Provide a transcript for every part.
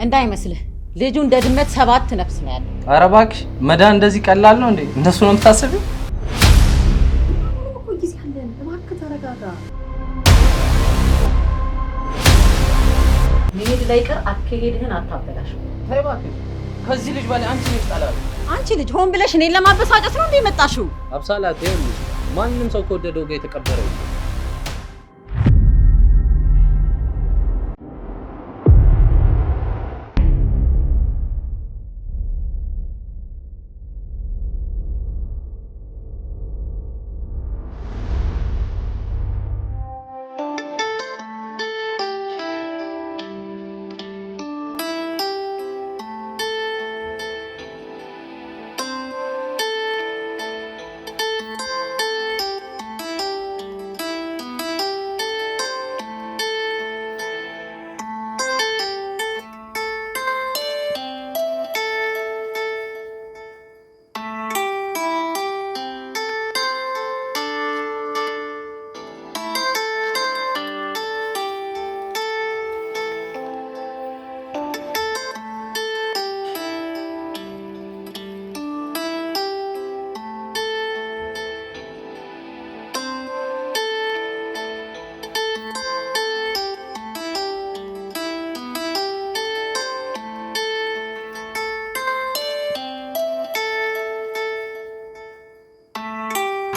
እንዳይመስልህ ልጁ እንደ ድመት 7 ነፍስ ነው ያለው። ኧረ እባክሽ መዳን እንደዚህ ቀላል ነው እንዴ? እንደሱ ነው የምታስቢው? እኮ ጊዜ አለን። እባክህ ተረጋጋ። መሄድ ላይ ቀር አትሄድህን አታበላሽ። ተይ እባክሽ። ከዚህ ልጅ በላይ አንቺ ነሽ ጠላሉ። አንቺ ልጅ ሆን ብለሽ እኔን ለማበሳጨት ነው እንዴ የመጣሽው? አብሳላት ይኸውልሽ፣ ማንንም ሰው ከወደደው ጋር የተቀበረው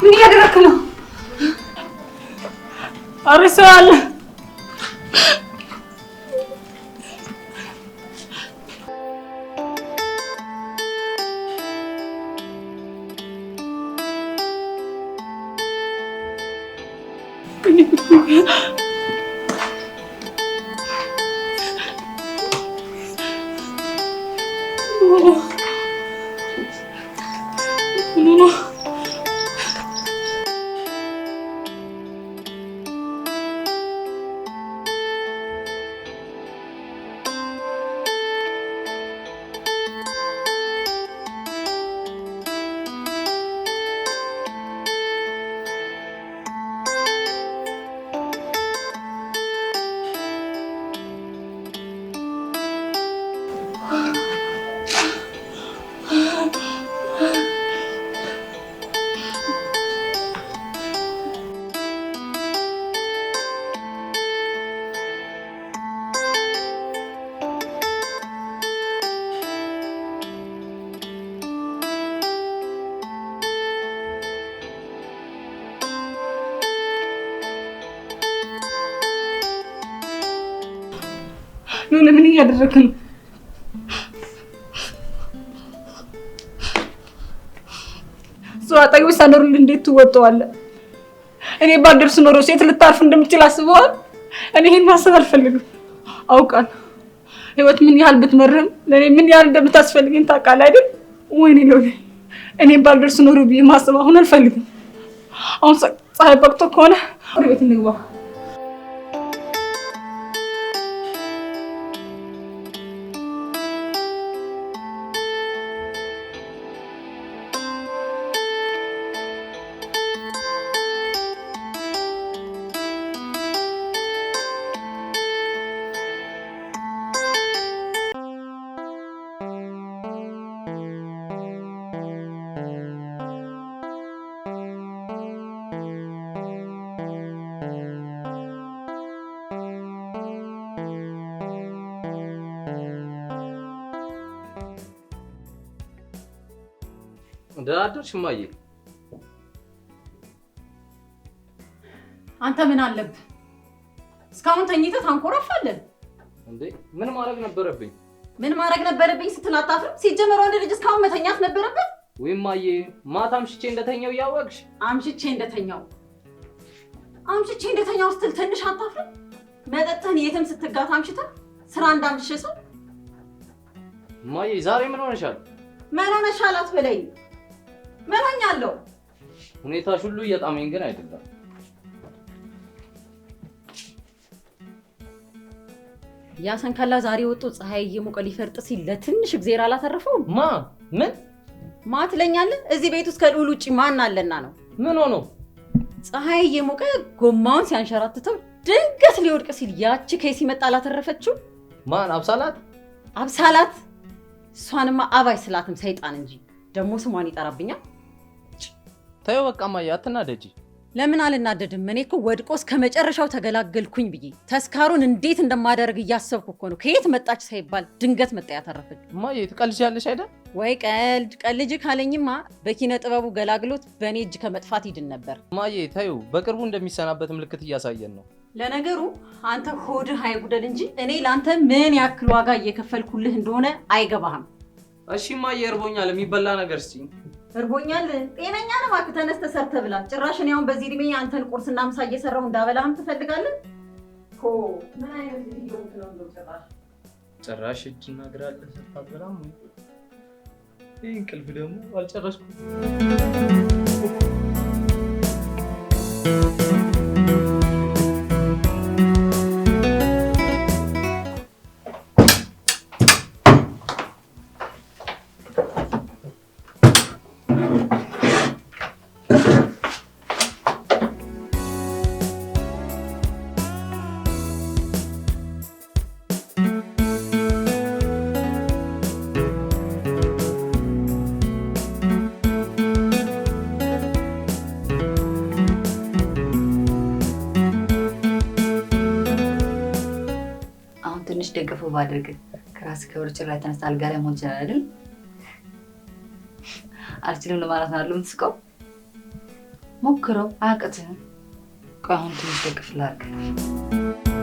ምን ያደረክ ነው? አርሰዋል። ምን እያደረክ ነው? ሰው አጠገብ ሳኖርልህ እንዴት ትወጣዋለህ? እኔ ባደርስ ኖሮ ሴት ልታርፍ እንደምችል አስበዋል? እኔ ይሄን ማሰብ አልፈልግም። አውቃለሁ ህይወት ምን ያህል ብትመርህም ለኔ ምን ያህል እንደምታስፈልገኝ ታውቃለህ አይደል? ወይኔ ነው እኔ ባደርስ ኖሮ ብዬ ማሰብ አሁን አልፈልግም። አሁን ፀሐይ በቅቶ ከሆነ ወደ ቤት እንግባ። ደህና ሽማዬ። አንተ ምን አለብህ? እስካሁን ተኝተህ ታንኮራፋለህ እንዴ? ምን ማድረግ ነበረብኝ? ምን ማድረግ ነበረብኝ ስትል አታፍርም? ሲጀመር ወንድ ልጅ እስካሁን መተኛት ነበረበት? ወይ ማዬ፣ ማታ አምሽቼ እንደተኛው ያወቅሽ? አምሽቼ እንደተኛው ስትል ትንሽ አታፍርም? መጠጥህን የትም ስትጋት አምሽተህ ስራ እንዳምሽሽ ሰው። ማዬ ዛሬ ምን ሆነሻል? ምን ሆነሻል አትበለኝ። ምን ሆኛለሁ? ሁኔታሽ ሁሉ እየጣመኝ ግን አይደለም። ያ ሰንካላ ዛሬ ወጥቶ ፀሐይ እየሞቀ ሊፈርጥ ሲል ለትንሽ እግዚአብሔር አላተረፈውም? ምን ትለኛለህ? እዚህ ቤት ውስጥ ከልዑል ውጪ ማን አለና ነው? ምን ሆኖ? ፀሐይ እየሞቀ ጎማውን ሲያንሸራትተው ድንገት ሊወድቅ ሲል ያቺ ከሲ መጣ አላተረፈችው? ማን? አብሳላት? አብሳላት እሷንማ አባይ ስላትም ሰይጣን እንጂ ደግሞ ስሟን ይጠራብኛል። ተይው በቃ እማዬ አትናደጂ። ለምን አልናደድም? እኔ እኮ ወድቆ እስከ መጨረሻው ተገላገልኩኝ ብዬ ተስካሩን እንዴት እንደማደርግ እያሰብኩ እኮ ነው። ከየት መጣች ሳይባል ድንገት መጣ ያተረፈች። እማዬ ትቀልጃለሽ አይደል? ወይ ቀልጅ ካለኝማ በኪነ ጥበቡ ገላግሎት በእኔ እጅ ከመጥፋት ይድን ነበር። እማዬ ተይው፣ በቅርቡ እንደሚሰናበት ምልክት እያሳየን ነው። ለነገሩ አንተ ሆድህ አይጉደል እንጂ እኔ ለአንተ ምን ያክል ዋጋ እየከፈልኩልህ እንደሆነ አይገባህም። እሺ እማዬ እርቦኛል፣ የሚበላ ነገር እስቲ። እርቦኛል? ጤነኛ ነው እባክህ፣ ተነስተህ ሰርተህ ብላ። ጭራሽ እኔ አሁን በዚህ እድሜ አንተን ቁርስና ምሳ እየሰራሁ እንዳበላህም ትፈልጋለህ? ምን አይነት ልጅ ነው ጭራሽ እጅና እግር አለ ሰርታት በላም። ይህ እንቅልፍ ደግሞ አልጨረስኩም። ትንሽ ደግፎ ባድርግ ከራስ ከወርጭ ላይ ተነስታ አልጋ ላይ መሆን ይችላል አይደል? አልችልም ለማለት ነው የምትስቀው። ሞክረው አያቅትህም። ቆይ አሁን ትንሽ ደግፍ ላድርግ።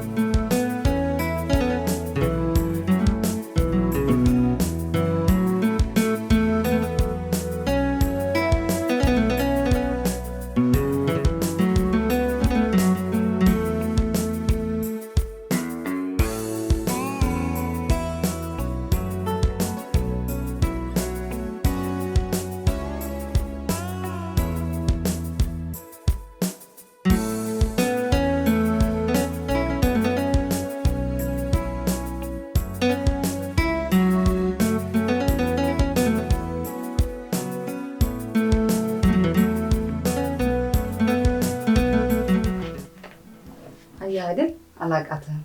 አይደል አላቃተህም።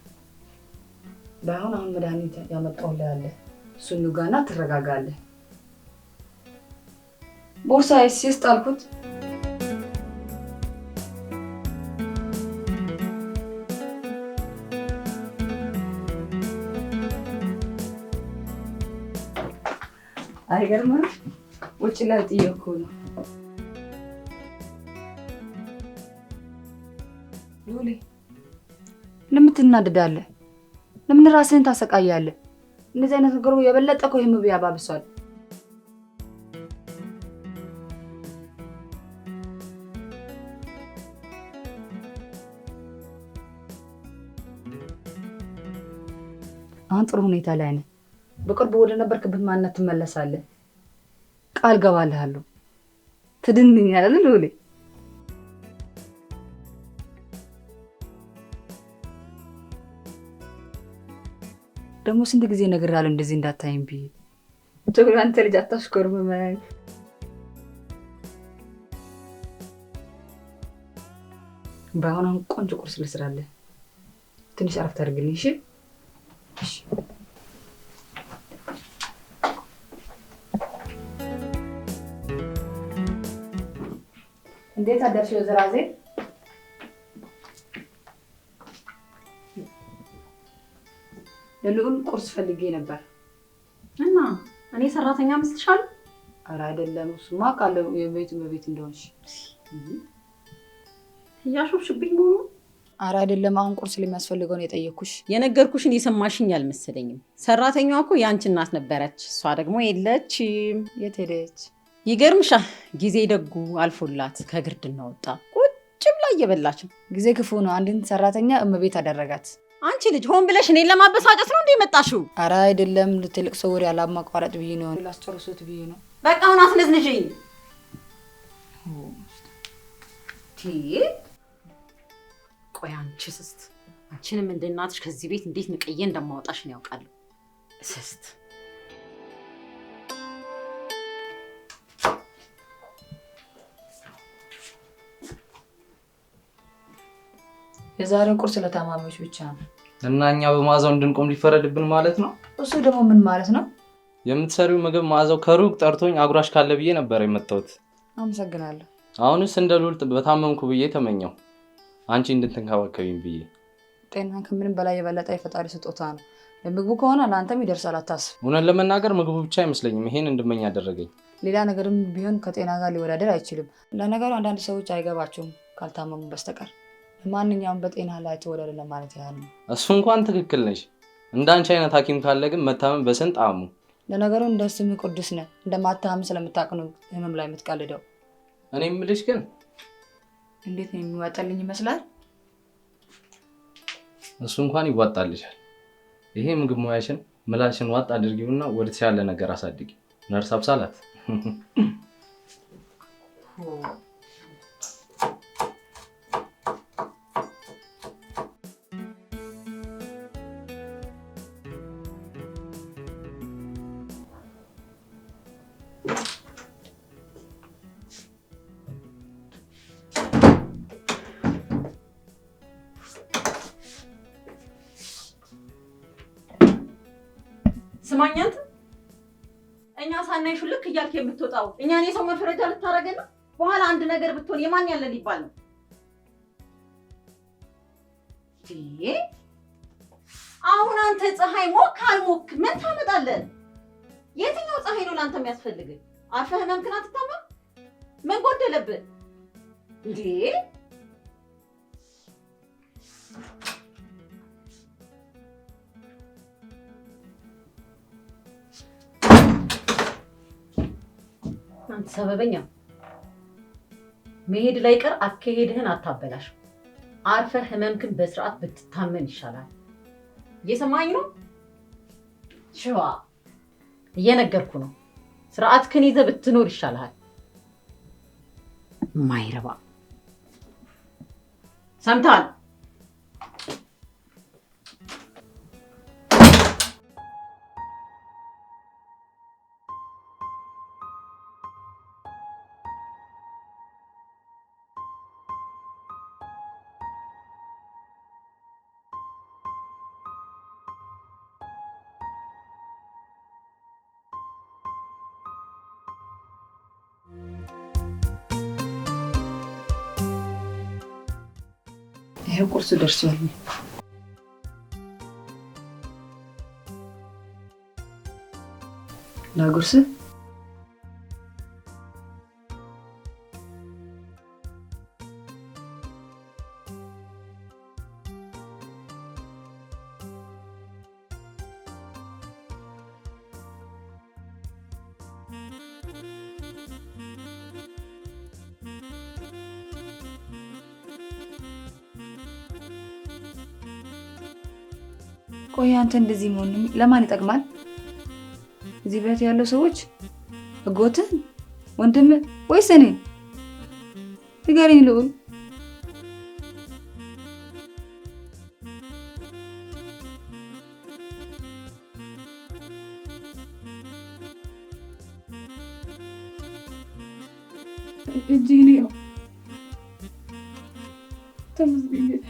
ባይሆን አሁን መድኃኒት ያመጣሁልህ አለ። እሱን ጋና ትረጋጋለህ። ቦርሳዬስ የት ጣልኩት? አይገርምም? ውጭ ላይ ጥዬው እኮ ነው። ሉሊ ለምን ትናደዳለህ? ለምን ራስህን ታሰቃያለህ? እንደዚህ አይነት ነገሩ የበለጠ እኮ ህመም ያባብሳል። አሁን ጥሩ ሁኔታ ላይ ነህ። በቅርቡ ወደ ነበርክበት ማንነት ትመለሳለህ። ቃል ገባልሃለሁ። ትድንኛለህ ሉሊ። ደግሞ ስንት ጊዜ ነግሬሃለሁ እንደዚህ እንዳታይም ብዬ። ቶሎ አንተ ልጅ አታሽኮርምም። ባይሆን አሁን ቆንጆ ቁርስ ልስራለህ። ትንሽ አረፍት አድርግልኝ። እሺ እሺ። እንዴት አደርሽ ወይዘራዜ? ለልዑል ቁርስ ፈልጌ ነበር እና እኔ ሰራተኛ መስልሻለሁ? ኧረ አይደለም፣ እሱማ ቃለው የቤቱ በቤት እንደሆንሽ እያሾፍሽብኝ መሆኑ። ኧረ አይደለም፣ አሁን ቁርስ ለሚያስፈልገው ነው የጠየኩሽ። የነገርኩሽን የሰማሽኝ አልመሰለኝም። ሰራተኛዋ እኮ የአንቺ እናት ነበረች፣ እሷ ደግሞ የለችም። የት ሄደች? ይገርምሻል፣ ጊዜ ደጉ አልፎላት ከግርድና ወጣ። ቁጭ ብላ እየበላች ነው። ጊዜ ክፉ ነው። አንድን ሰራተኛ እመቤት አደረጋት። አንቺ ልጅ ሆን ብለሽ እኔን ለማበሳጨት ነው እንዴ የመጣሽው? ኧረ አይደለም፣ ለትልቅ ሰው ወሬ ያላማቋረጥ ብዬ ነው። ላስጨርሱት ብዬ ነው። በቃ አሁን አስነዝንሽኝ። ቆይ አንቺ ስስት፣ አንቺንም እንደ እናትሽ ከዚህ ቤት እንዴት ንቅዬ እንደማወጣሽ ነው ያውቃለሁ። ስስት የዛሬው ቁርስ ለታማሚዎች ብቻ ነው እና እኛ በማዛው እንድንቆም ሊፈረድብን ማለት ነው? እሱ ደግሞ ምን ማለት ነው? የምትሰሪው ምግብ መዓዛው ከሩቅ ጠርቶኝ አጉራሽ ካለ ብዬ ነበር የመጣሁት። አመሰግናለሁ። አሁንስ እንደ ልዑል በታመምኩ ብዬ ተመኘው አንቺ እንድትንከባከቢኝ ብዬ። ጤና ከምንም በላይ የበለጠ የፈጣሪ ስጦታ ነው። ለምግቡ ከሆነ ለአንተም ይደርሳል፣ አታስብ። እውነት ለመናገር ምግቡ ብቻ አይመስለኝም ይሄን እንድመኝ ያደረገኝ። ሌላ ነገርም ቢሆን ከጤና ጋር ሊወዳደር አይችልም። ለነገሩ አንዳንድ ሰዎች አይገባቸውም ካልታመሙ በስተቀር። ማንኛውም በጤና ላይ ተወዳደር ለማለት ያህል ነው። እሱ እንኳን ትክክል ነሽ። እንዳንቺ አይነት ሐኪም ካለ ግን መታመም በስንት ጣዕሙ። ለነገሩ እንደ ስምህ ቅዱስ ነህ። እንደማታመም ስለምታውቅ ነው ህመም ላይ የምትቀልደው። እኔ የምልሽ ግን እንዴት ነው የሚዋጣልኝ ይመስላል? እሱ እንኳን ይዋጣልሻል። ይሄ ምግብ ሙያሽን ምላሽን ዋጥ አድርጊውና ወደ ተሻለ ነገር አሳድጊ። ነርስ አብሳላት። ስማኛት እኛ ሳናይሽ ልክ እያልክ የምትወጣው እኛን የሰው መፈረጃ ልታረገን ነው። በኋላ አንድ ነገር ብትሆን የማን ያለ ሊባል ነው? አሁን አንተ ፀሐይ ሞክ አልሞክ ምን ታመጣለህ? የትኛው ፀሐይ ነው ለአንተ የሚያስፈልግ? አርፈህ ህመምክን አትታመም? ምን ጎደለብህ እንዴ? አንተ ሰበበኛ መሄድ ላይ ቀር አካሄድህን አታበላሽ። አርፈህ ህመምክን በስርዓት ብትታመን ይሻላል። እየሰማኝ ነው? ሽዋ እየነገርኩ ነው። ስርዓትክን ይዘህ ብትኖር ይሻላል። ማይረባ ሰምታል? ይሄ ቁርስ ደርሷል። ላጉርስ? ቆይ አንተ እንደዚህ መሆን ለማን ይጠቅማል? እዚህ ቤት ያለው ሰዎች አጎትህ፣ ወንድምህ ወይስ እኔ? ንገረኝ ልዑል። እጅህ ነው ተመስገን።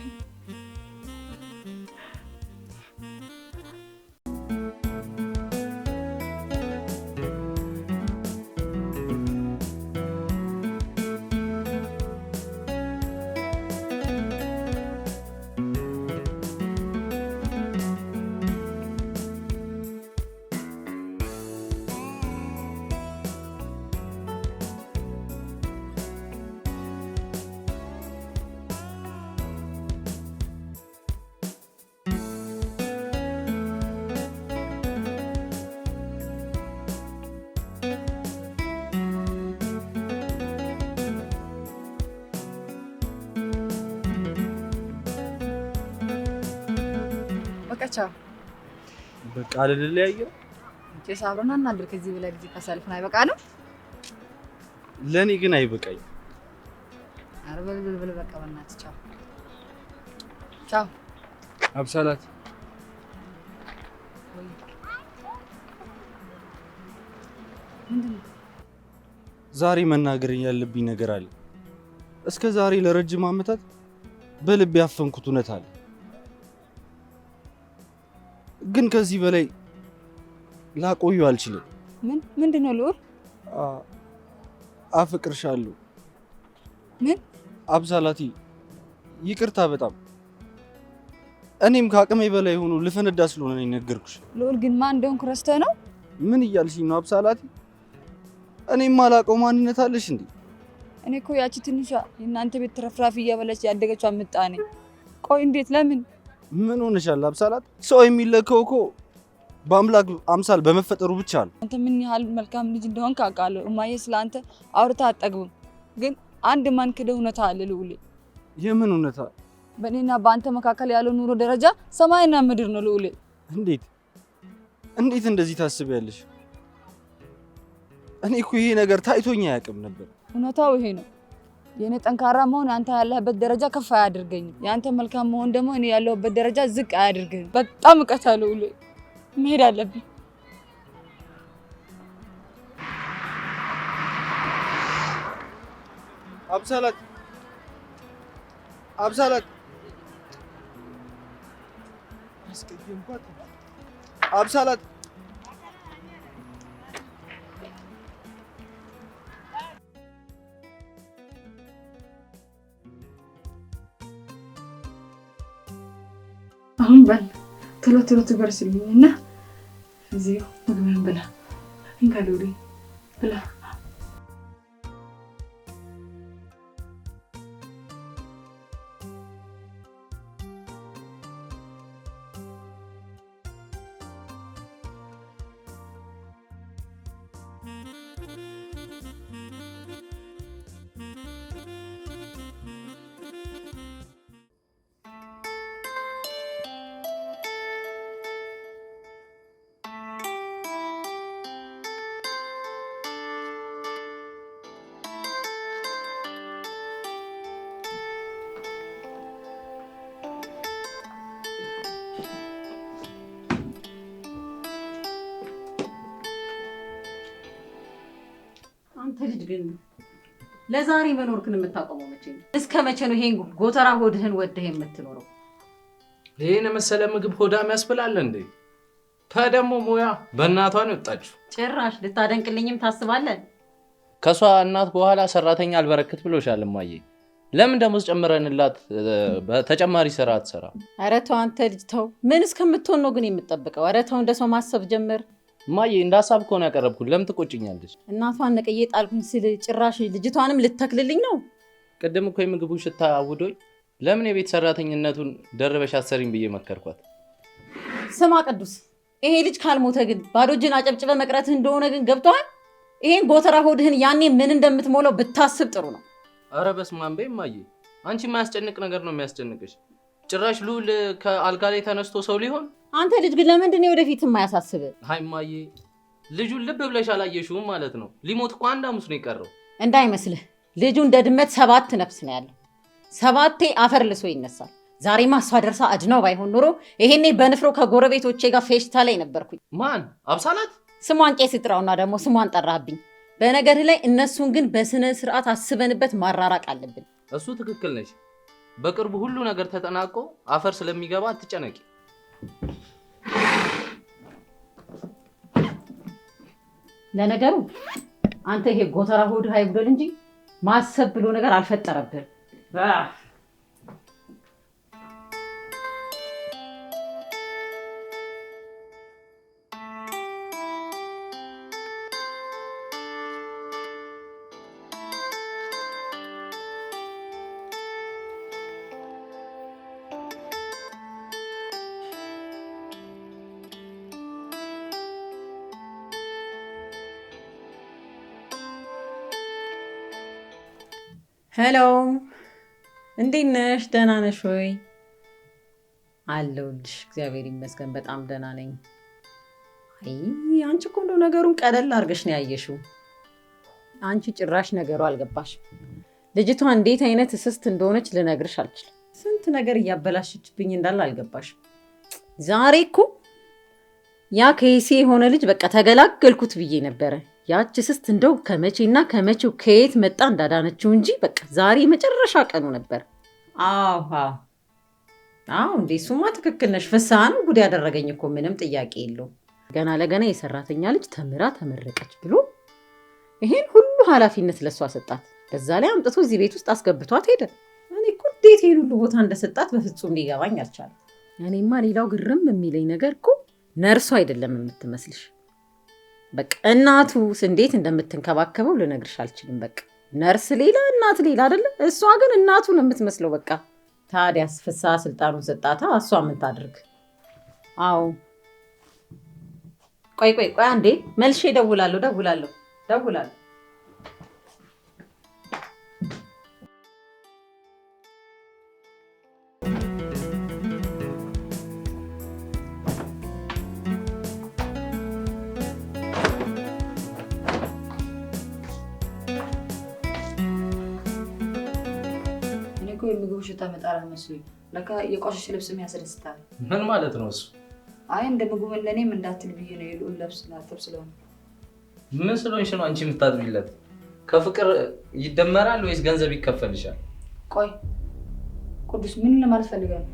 ቻው። በቃ ለለያየ ጭስ አብረን እናድር። ከዚህ በላይ ጊዜ ካሳልፈን አይበቃንም? ለኔ ግን አይበቃኝ። ኧረ በል በቃ በእናትህ ቻው ቻው። አብሳላት ዛሬ መናገር ያለብኝ ነገር አለ። እስከ ዛሬ ለረጅም ዓመታት በልብ ያፈንኩት እውነት አለ። ግን ከዚህ በላይ ላቆዩ አልችልም። ምንድን ነው ልዑል? አፍቅርሻለሁ። ምን? አብሳላቲ ይቅርታ በጣም እኔም ከአቅሜ በላይ ሆኖ ልፈነዳ ስለሆነ ነው የነገርኩሽ። ልዑል ግን ማን እንደሆንኩ ረስተህ ነው? ምን እያልሽኝ ነው አብሳላቲ? እኔም ማላውቀው ማንነት አለሽ እንዴ? እኔ እኮ ያቺ ትንሿ የእናንተ ቤት ትረፍራፊ እያበላች ያደገችው ምጣኔ። ቆይ እንዴት? ለምን? ምን ሆነሻል አብሳላት? ሰው የሚለካው እኮ በአምላክ አምሳል በመፈጠሩ ብቻ ነው። አንተ ምን ያህል መልካም ልጅ እንደሆንክ አውቃለሁ። እማዬ ስለአንተ አውርታ አጠግብም። ግን አንድ ማንክደው እውነታ አለ ልዑል። የምን እውነታ? በእኔና በአንተ መካከል ያለው ኑሮ ደረጃ ሰማይና ምድር ነው ልዑል። እንዴት እንደዚህ ታስቢያለሽ? እኔ እኮ ይሄ ነገር ታይቶኝ አያውቅም ነበር። እውነታው ይሄ ነው። የኔ ጠንካራ መሆን አንተ ያለህበት ደረጃ ከፍ አያድርገኝም። የአንተ መልካም መሆን ደግሞ እኔ ያለሁበት ደረጃ ዝቅ አያድርገኝም። በጣም እቀታለሁ ልዑል። መሄድ አለብኝ። አብሳላት አብሳላት አሁን በል ቶሎ ትጎርስልኝና እዚህ ምግብህን ብላ። እንካሉሪ ብላ። አንተ ልጅ ግን ለዛሬ መኖርክን የምታቆመው መቼ ነው? እስከ መቼ ነው ይሄን ጎተራ ሆድህን ወደህ የምትኖረው? ይሄን መሰለ ምግብ ሆዳም ያስብላል እንዴ? ታደሞ ሙያ በእናቷ ነው የወጣችው። ጭራሽ ልታደንቅልኝም ታስባለህ? ከሷ እናት በኋላ ሰራተኛ አልበረክት ብሎሻል እማዬ። ለምን ደሞዝ ጨምረንላት በተጨማሪ ስራ አትሰራ? ኧረ ተው አንተ ልጅ ተው። ምን እስከምትሆን ነው ግን የምትጠብቀው? ኧረ ተው እንደሰው ማሰብ ጀምር። እማዬ እንደ ሀሳብ ከሆነ ያቀረብኩት ለምን ትቆጭኛለሽ? እናቷን ነቅዬ ጣልኩኝ ስል ጭራሽ ልጅቷንም ልተክልልኝ ነው? ቅድም እኮ የምግቡ ሽታ አውዶኝ ለምን የቤት ሰራተኝነቱን ደርበሽ አትሰሪም ብዬ መከርኳት። ስማ ቅዱስ፣ ይሄ ልጅ ካልሞተ ግን ባዶ እጅን አጨብጭበ መቅረትህ እንደሆነ ግን ገብቶሃል? ይሄን ጎተራ ሆድህን ያኔ ምን እንደምትሞላው ብታስብ ጥሩ ነው። አረ በስመ አብ በይ እማዬ፣ አንቺ የማያስጨንቅ ነገር ነው የሚያስጨንቅሽ። ጭራሽ ልዑል ከአልጋ ላይ ተነስቶ ሰው ሊሆን። አንተ ልጅ ግን ለምንድን ነው ወደፊት የማያሳስብ? አይ እማዬ፣ ልጁን ልብ ብለሽ አላየሽውም ማለት ነው። ሊሞት እኮ አንድ ሐሙስ ነው የቀረው። እንዳይመስልህ ልጁ እንደ ድመት 7 ነፍስ ነው ያለው። 7 አፈር ልሶ ይነሳል። ዛሬማ እሷ ደርሳ አድናው ባይሆን ኖሮ ይሄኔ በንፍሮ ከጎረቤቶቼ ጋር ፌሽታ ላይ ነበርኩኝ። ማን? አብሳላት? ስሟን ቄስ ይጥራውና ደግሞ ስሟን ጠራህብኝ። በነገርህ ላይ እነሱን ግን በስነ ስርዓት አስበንበት ማራራቅ አለብን። እሱ ትክክል ነሽ። በቅርቡ ሁሉ ነገር ተጠናቆ አፈር ስለሚገባ አትጨነቂ። ለነገሩ አንተ ይሄ ጎተራ ሆድህ አይጉደል እንጂ ማሰብ ብሎ ነገር አልፈጠረብህም። ሄሎ፣ እንዴት ነሽ? ደህና ነሽ ወይ? አለሁልሽ፣ እግዚአብሔር ይመስገን በጣም ደህና ነኝ። አይ አንቺ እኮ እንደው ነገሩን ቀለል አድርገሽ ነው ያየሽው። አንቺ ጭራሽ ነገሩ አልገባሽም። ልጅቷ እንዴት አይነት እስስት እንደሆነች ልነግርሽ አልችልም። ስንት ነገር እያበላሸችብኝ እንዳለ አልገባሽም። ዛሬ እኮ ያ ከይሴ የሆነ ልጅ በቃ ተገላገልኩት ብዬ ነበረ። ያቺ እስስት እንደው ከመቼና ከመቼው ከየት መጣ እንዳዳነችው እንጂ በቃ ዛሬ መጨረሻ ቀኑ ነበር። አዎ እንዴ እሱማ ትክክል ነሽ። ፍስሀ ነው ጉድ ያደረገኝ እኮ ምንም ጥያቄ የለውም። ገና ለገና የሰራተኛ ልጅ ተምራ ተመረቀች ብሎ ይሄን ሁሉ ኃላፊነት ለሷ ሰጣት። በዛ ላይ አምጥቶ እዚህ ቤት ውስጥ አስገብቷት ሄደ። እኔ እኮ እንዴት ይሄን ሁሉ ቦታ እንደሰጣት በፍጹም ሊገባኝ አልቻለም። እኔማ ሌላው ግርም የሚለኝ ነገር እኮ ነርሱ አይደለም የምትመስልሽ። በቃ እናቱስ እንዴት እንደምትንከባከበው ልነግርሽ አልችልም። በቃ ነርስ ሌላ እናት ሌላ አይደለ? እሷ ግን እናቱ ነው የምትመስለው። በቃ ታዲያስ ፍስሐ ስልጣኑን ሰጣታ፣ እሷ ምን ታድርግ? አዎ ቆይ አንዴ መልሼ እደውላለሁ። የምግቡ ሽታ መጣራ መስሎኝ ለካ የቆሸሸ ልብስ ያስደስታል። ምን ማለት ነው እሱ? አይ እንደ ምግቡ እንደኔም እንዳትል ብዬ ነው። የልዑል ልብስ ላጥብ ስለሆነ። ምን ስለሆንሽ ነው አንቺ የምታጥቢለት? ከፍቅር ይደመራል ወይስ ገንዘብ ይከፈልሻል? ቆይ ቅዱስ ምን ለማለት ፈልገህ ነው?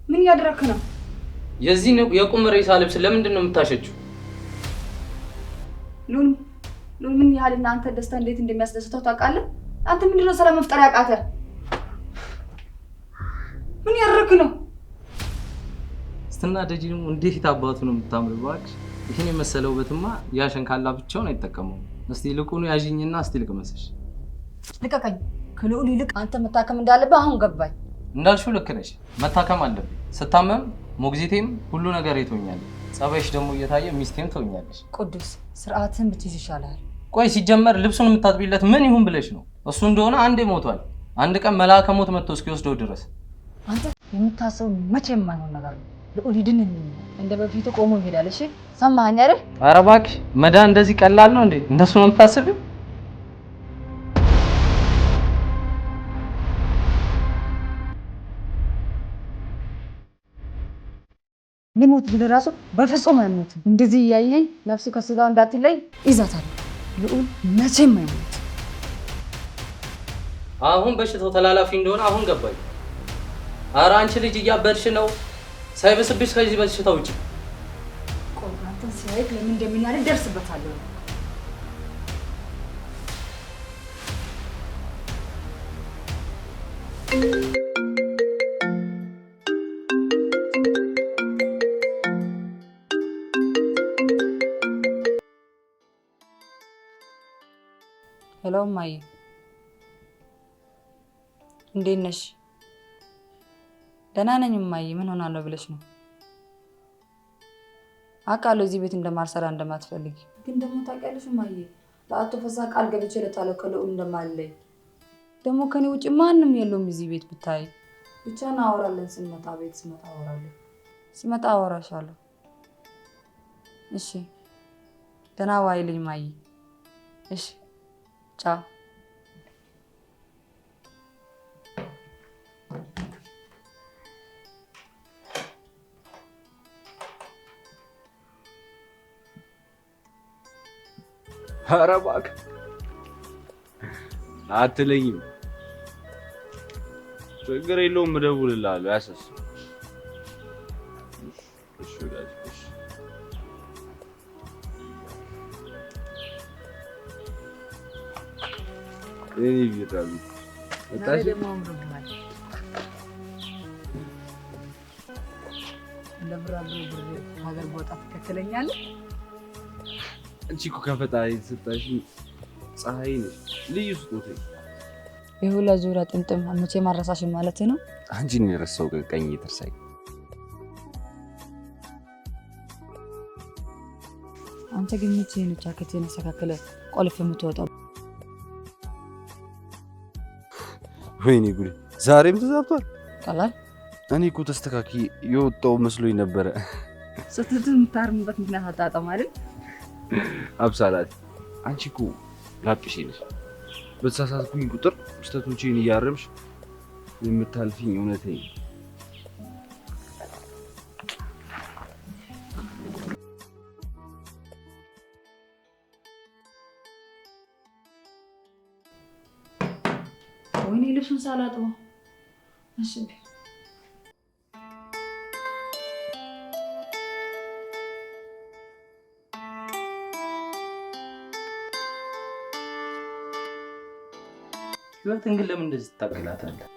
ምን እያደረክ ነው? የዚህ የቁም ሬሳ ልብስ ለምንድን ነው የምታሸችው? ልዑል ምን ያህል እናንተ ደስታ እንዴት እንደሚያስደስተው ታውቃለህ? አንተ ምንድነው ሰላም መፍጠር ያቃተህ? ምን ያደረክ ነው? ስትናደጂ ደግሞ እንዴት አባቱ ነው የምታምር እባክሽ። ይሄን የመሰለው ውበትማ ያሸን ካላ ብቻውን አይጠቀመው። እስቲ ልቁኑ ያዥኝና እስቲ ልቅመስሽ። ልቀቀኝ። ከልዑል ይልቅ አንተ መታከም እንዳለብህ አሁን ገባኝ። እንዳልሽው ልክ ነሽ። መታከም አለብኝ። ስታመም ሞግዚቴም ሁሉ ነገር ይተውኛል። ጸባይሽ ደግሞ እየታየ ሚስቴም ተውኛለሽ። ቅዱስ ስርዓትን ብትይዝ ይሻላል። ቆይ ሲጀመር ልብሱን የምታጥቢለት ምን ይሁን ብለሽ ነው? እሱ እንደሆነ አንዴ ሞቷል። አንድ ቀን መልአከ ሞት መጥቶ እስኪወስደው ድረስ አንተ የምታስበው መቼም የማይሆን ነገር ነው። ልዑል ይድን እንደ በፊቱ ቆሞ ይሄዳል። እሺ ሰማኸኝ አይደል? ኧረ እባክሽ መዳን እንደዚህ ቀላል ነው እንዴ? እንደሱ ነው የምታስቢው? ሊሞት ቢል ራሱ በፍጹም አይሞት። እንደዚህ እያየኝ ነፍሱ ከስጋው እንዳትለይ ይዛታል። ልዑል መቼም አይሞት። አሁን በሽታው ተላላፊ እንደሆነ አሁን ገባኝ። ኧረ አንቺ ልጅ እያበድሽ ነው። ሳይበስብሽ ከዚህ በሽታ ውጪ። ቆይ አንተን ሲያይክ ለምን እንደሚናደድ ደርስበታለሁ። ሄሎ እማዬ፣ እንዴት ነሽ? ደህና ነኝ እማዬ። ምን ሆናለሁ ብለሽ ነው? አውቃለሁ እዚህ ቤት እንደማልሰራ እንደማትፈልጊ፣ ግን ደግሞ ታውቂያለሽ እማዬ ለአቶ ፍስሐ ቃል ገብቼ እለታለሁ ከልዑል እንደማልለይ። ደግሞ ከኔ ውጭ ማንም የለውም እዚህ ቤት ብታይ። ብቻ እናወራለን። ስመጣ ቤት ስመጣ አወራለሁ። ስመጣ አወራሻለሁ። እሺ ደህና ዋይልኝ እማዬ። እሺ ቻው። ኧረ እባክህ አትለኝም። ችግር የለውም እደውልልሃለሁ። አያሳስብም። እሺ እሺ እኔ ቢራቢ ዛሬ ደግሞ አምሮብሃል። ለብራብሮ ብር ሀገር ቦታ ትከተለኛለህ? አንቺ እኮ ከፈጣሪ የተሰጠሽኝ ፀሐይ ነሽ፣ ልዩ ስጦታዬ። የሁላ ዙሪያ ጥምጥም መቼ ማረሳሽን ማለት ነው? አንቺን የረሳው ቀኝ ተርሳይ። አንተ ግን መቼ ነው ጃኬቴን አስተካክለህ ቆልፍ የምትወጣው? ወይኔ ጉዴ! ዛሬም ተዛብቷል። ቀላል እኔ እኮ ተስተካክዬ የወጣው መስሎኝ ነበረ። ስትት የምታርምበት ምክንያት አጣጣም አይደል? አብሳላት አንቺ እኮ ላጲሴ ነሽ። በተሳሳትኩኝ ቁጥር ስህተቶቼን እያረምሽ የምታልፊኝ እውነቴ። ወይኔ ልብሱን ሳላጥበው። እሺ ህይወትን ግን ለምን እንደዚህ ታገላታለህ?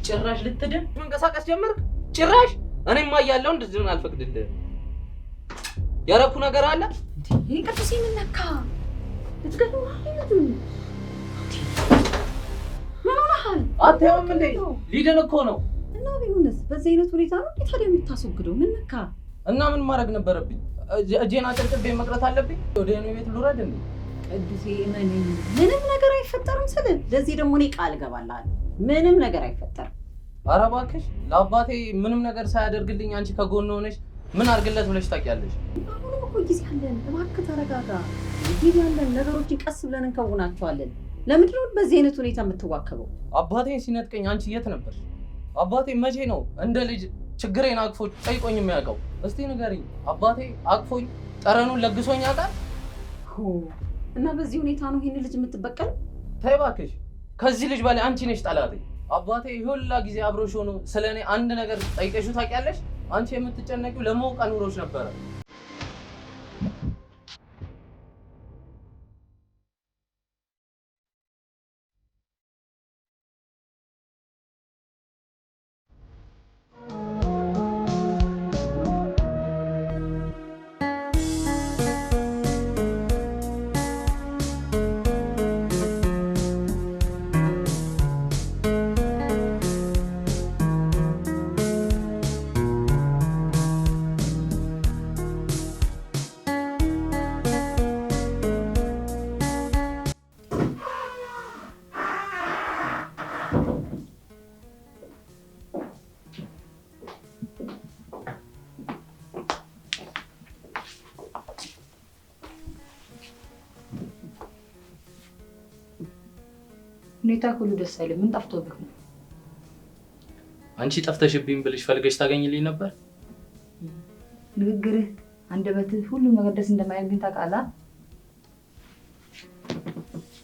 ጭራሽ ልትድን መንቀሳቀስ ጀመርክ? ጭራሽ እኔማ እያለሁ እንድትድን አልፈቅድልህም። ያረኩ ነገር አለ ይሄ ቅዱስ የምነካ ልትገለው አይነቱ ምን ሆነሃል? አትያውም እንዴ? ሊድን እኮ ነው። እና ቢሆንስ በዚህ አይነት ሁኔታ ነው ታዲያ የምታስወግደው? ምን ነካ? እና ምን ማድረግ ነበረብኝ? እጄን አጨብጭቤ መቅረት አለብኝ? ወደ እኔ ቤት ልውረድ እንዴ? ቅዱሴ እመነኝ፣ ምንም ነገር አይፈጠርም ስል ለዚህ ደግሞ እኔ ቃል እገባልሃለሁ፣ ምንም ነገር አይፈጠርም። ኧረ እባክሽ ለአባቴ ምንም ነገር ሳያደርግልኝ አንቺ ከጎን ሆነሽ ምን አድርግለት ብለሽ ታውቂያለሽ? አሁንም እኮ ጊዜ አለን፣ እባክህ ተረጋጋ። ጊዜ አለን፣ ነገሮችን ቀስ ብለን እንከውናቸዋለን። ለምንድን ነው በዚህ አይነት ሁኔታ የምትዋከበው? አባቴን ሲነጥቀኝ አንቺ የት ነበርሽ? አባቴ መቼ ነው እንደ ልጅ ችግሬን አቅፎ ጠይቆኝ የሚያውቀው? እስቲ ንገሪኝ። አባቴ አቅፎኝ ጠረኑን ለግሶኝ ያውቃል? እና በዚህ ሁኔታ ነው ይህን ልጅ የምትበቀለው? ተይ እባክሽ፣ ከዚህ ልጅ በላይ አንቺ ነሽ ጠላቴ። አባቴ ሁላ ጊዜ አብሮሽ ሆኖ ስለኔ አንድ ነገር ጠይቀሽው ታውቂያለሽ? አንቺ የምትጨነቂው ለማወቅ ኑሮሽ ነበረ። ሁኔታ ሁሉ ደስ አይልም። ምን ጠፍቶብህ ነው? አንቺ ጠፍተሽብኝ ብልሽ ፈልገሽ ታገኝልኝ ነበር? ንግግርህ፣ አንደበትህ፣ ሁሉም ነገር ደስ እንደማይል ግን ታውቃለህ።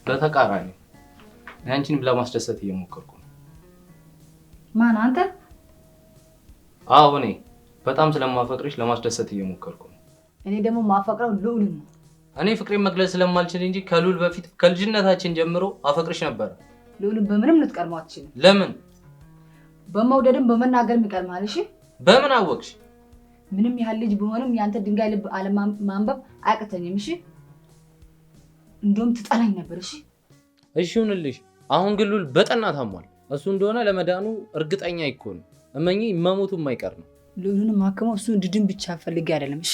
በተቃራኒ አንቺንም ለማስደሰት እየሞከርኩ ነው። ማን አንተ? አዎ እኔ በጣም ስለማፈቅርሽ ለማስደሰት እየሞከርኩ ነው። እኔ ደግሞ ማፈቅረው ልዑልን ነው። እኔ ፍቅሬን መግለጽ ስለማልችል እንጂ ከልዑል በፊት ከልጅነታችን ጀምሮ አፈቅርሽ ነበር። ልዑልን በምንም ልትቀርመው አትችልም። ለምን? በመውደድም በመናገርም ይቀርማል። እሺ በምን አወቅሽ? ምንም ያህል ልጅ ቢሆንም ያንተ ድንጋይ ልብ አለማንበብ አያቅተኝም። እሺ እንደውም ትጠላኝ ነበር። እሺ እሺ ይሁንልሽ። አሁን ግን ልዑል በጠና ታሟል። እሱ እንደሆነ ለመዳኑ እርግጠኛ አይኮንም። እመኚ መሞቱ የማይቀር ነው። ልዑልን ማከመው እሱ እንድድን ብቻ ፈልጌ አይደለም። እሺ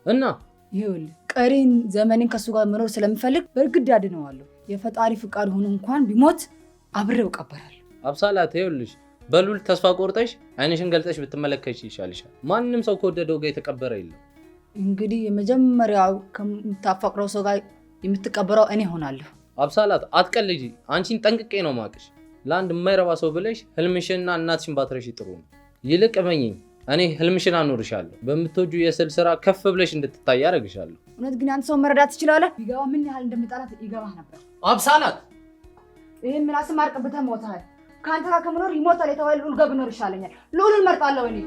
እና ይኸውልህ ቀሪን ዘመኔን ከሱ ጋር መኖር ስለምፈልግ በእርግጥ አድነዋለሁ። የፈጣሪ ፍቃድ ሆኖ እንኳን ቢሞት አብሬው እቀበራለሁ። አብሳላት ይኸውልሽ፣ በልዑል ተስፋ ቆርጠሽ አይንሽን ገልጠሽ ብትመለከች ይሻልሻል። ማንም ሰው ከወደደው ጋር የተቀበረ የለም። እንግዲህ የመጀመሪያው ከምታፈቅረው ሰው ጋር የምትቀበረው እኔ ሆናለሁ። አብሳላት አትቀልጂ። አንቺን ጠንቅቄ ነው ማቅሽ። ለአንድ የማይረባ ሰው ብለሽ ህልምሽንና እናትሽን ባትረሺ ጥሩ ነው። ይልቅ እመኚኝ፣ እኔ ህልምሽን አኖርሻለሁ። በምትወጁ የስዕል ስራ ከፍ ብለሽ እንድትታይ ያደርግሻለሁ። እውነት ግን አንተ ሰው መረዳት ትችላለህ? ቢገባ ምን ያህል እንደምጣላት ይገባህ ነበር። አብሳላት ይህን ምላስም አርቅብተህ ሞተሃል። ከአንተ ጋር ከምኖር ይሞታል የተባለ ልዑል ጋር ብኖር ይሻለኛል። ልዑልን መርጣለሁ እኔ።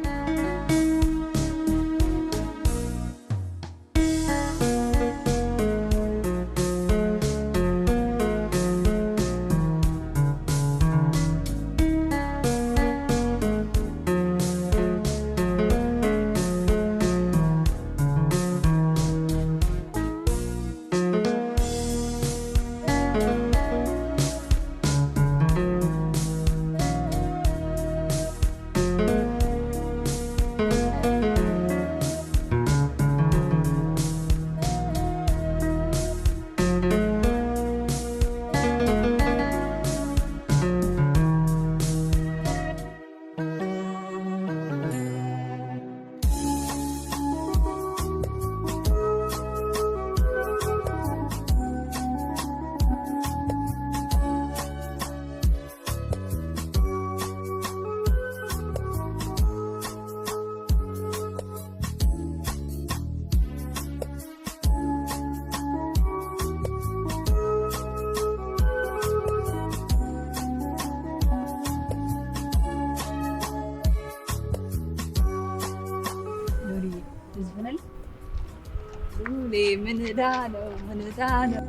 ምን ዕዳ ነው ምን ዕዳ ነው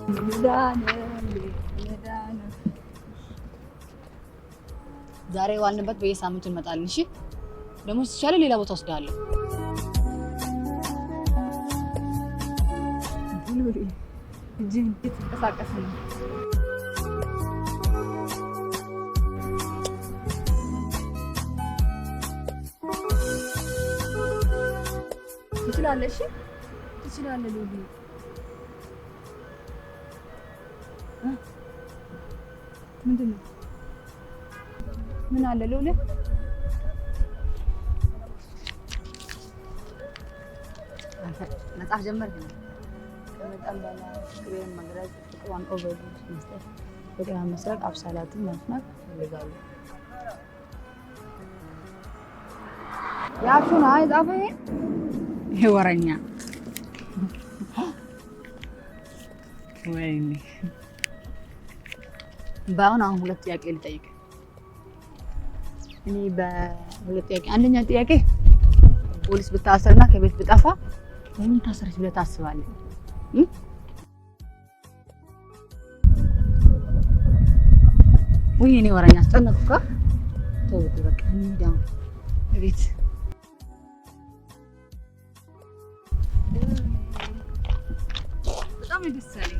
ምን ዕዳ ነው ምን ዕዳ ነው። ዛሬ ዋልንበት በየሳምንቱ እንመጣለን። እሺ ደግሞ ሲቻለ ሌላ ቦታ ወስዳለሁ። እጅን ተንቀሳቀስ ነው ትችላለሽ ትችላለሽ ሉሊ ምንድን ነው ምን አለ ሉሊ መጽሐፍ ጀመርክ ነው ከመጣም በኋላ ክሬም መግረዝ ዋን ኦቨር መስጠት በቃ መስራት አብሳላትን መስማት ይፈልጋሉ ያቹን አይጻፈ ይሄ ወረኛ ወይኔ አሁን ሁለት ጥያቄ ልጠይቅ እኔ በሁለት ጥያቄ አንደኛ ጥያቄ ፖሊስ ብታሰርና ከቤት ብጠፋ ለምን ታሰርሽ ብለህ ታስባለህ? ወይ እኔ ወራኛ አስጨነቅኩ ተው በቃ እንሂድ ቤት በጣም ደስ ያለ